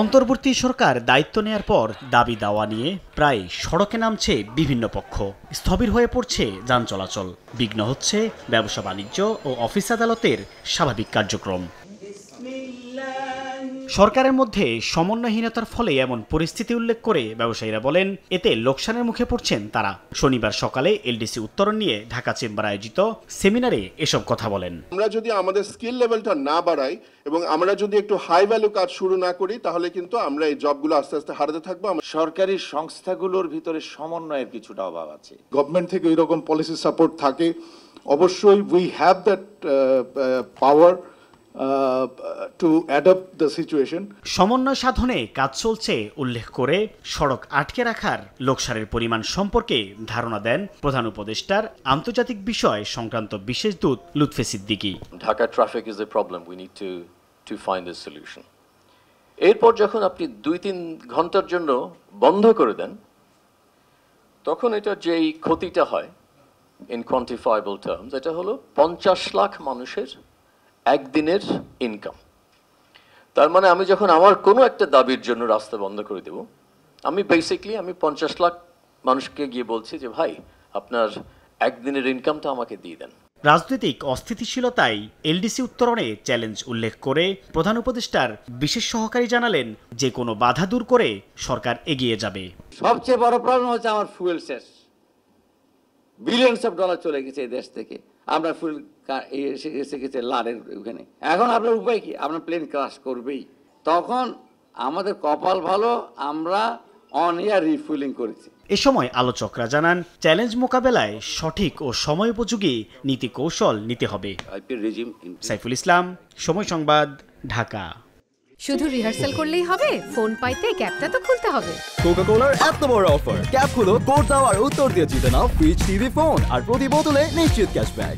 অন্তর্বর্তী সরকার দায়িত্ব নেয়ার পর দাবি দাওয়া নিয়ে প্রায় সড়কে নামছে বিভিন্ন পক্ষ। স্থবির হয়ে পড়ছে যান চলাচল, বিঘ্ন হচ্ছে ব্যবসা বাণিজ্য ও অফিস আদালতের স্বাভাবিক কার্যক্রম। সরকারের মধ্যে সমন্বয়হীনতার ফলে এমন পরিস্থিতি উল্লেখ করে ব্যবসায়ীরা বলেন, এতে লোকসানের মুখে পড়ছেন তারা। শনিবার সকালে এলডিসি উত্তরণ নিয়ে ঢাকা চেম্বার আয়োজিত সেমিনারে এসব কথা বলেন। আমরা যদি আমাদের স্কিল লেভেলটা না বাড়াই এবং আমরা যদি একটু হাই ভ্যালু কাজ শুরু না করি, তাহলে কিন্তু আমরা এই জবগুলো আস্তে আস্তে হারাতে থাকবো। সরকারি সংস্থাগুলোর ভিতরে সমন্বয়ের কিছুটা অভাব আছে। গভর্নমেন্ট থেকে ওই রকম পলিসি সাপোর্ট থাকে, অবশ্যই we have that power to adapt the situation. সমন্বয় সাধনে কাজ চলছে উল্লেখ করে সড়ক আটকে রাখার লোকসানের পরিমাণ সম্পর্কে ধারণা দেন প্রধান উপদেষ্টার আন্তর্জাতিক বিষয় সংক্রান্ত বিশেষ দূত Lutfe Siddiqui. Dhaka traffic is a problem, we need to find a solution. এরপর যখন আপনি 2-3 ঘন্টার জন্য বন্ধ করে দেন, তখন এটা যেই ক্ষতিটা হয় ইন কোয়ান্টিফায়েবল টার্মস, এটা হলো 50 লাখ মানুষের একদিনের ইনকাম। তার মানে আমি যখন আমার কোনো একটা দাবির জন্য রাস্তা বন্ধ করে দেব, আমি 50 লাখ মানুষকে গিয়ে বলছি যে ভাই, আপনার একদিনের ইনকামটা আমাকে দিয়ে দেন। রাজনৈতিক অস্থিতিশীলতায় এলডিসি উত্তরণে চ্যালেঞ্জ উল্লেখ করে প্রধান উপদেষ্টার বিশেষ সহকারী জানালেন, যে কোনো বাধা দূর করে সরকার এগিয়ে যাবে। সবচেয়ে বড় প্রবলেম হচ্ছে আমার ফুয়েল শেষ, বিলিয়নস অফ ডলার চলে গেছে এই দেশ থেকে। আমরা ফুয়েল এসে গেছে লারের ওখানে। এখন আপনার উপায় কি? আপনার প্লেন ক্রাশ করবেই। তখন আমাদের কপাল ভালো, আমরা অন এয়ার রিফুয়েলিং করেছি। এ সময় আলোচকরা জানান, চ্যালেঞ্জ মোকাবেলায় সঠিক ও সময়োপযোগী নীতি কৌশল নিতে হবে। সাইফুল ইসলাম, সময় সংবাদ, ঢাকা। শুধু রিহার্সাল করলেই হবে? ফোন পাইতে ক্যাপটা তো খুলতে হবে। কোকা-কোলার এত বড় অফার, ক্যাপ খুলো, কোড দাও আর উত্তর দিয়ে জিতে নাও ফ্রিজ, টিভি, ফোন আর প্রতি বোতলে নিশ্চিত ক্যাশব্যাক।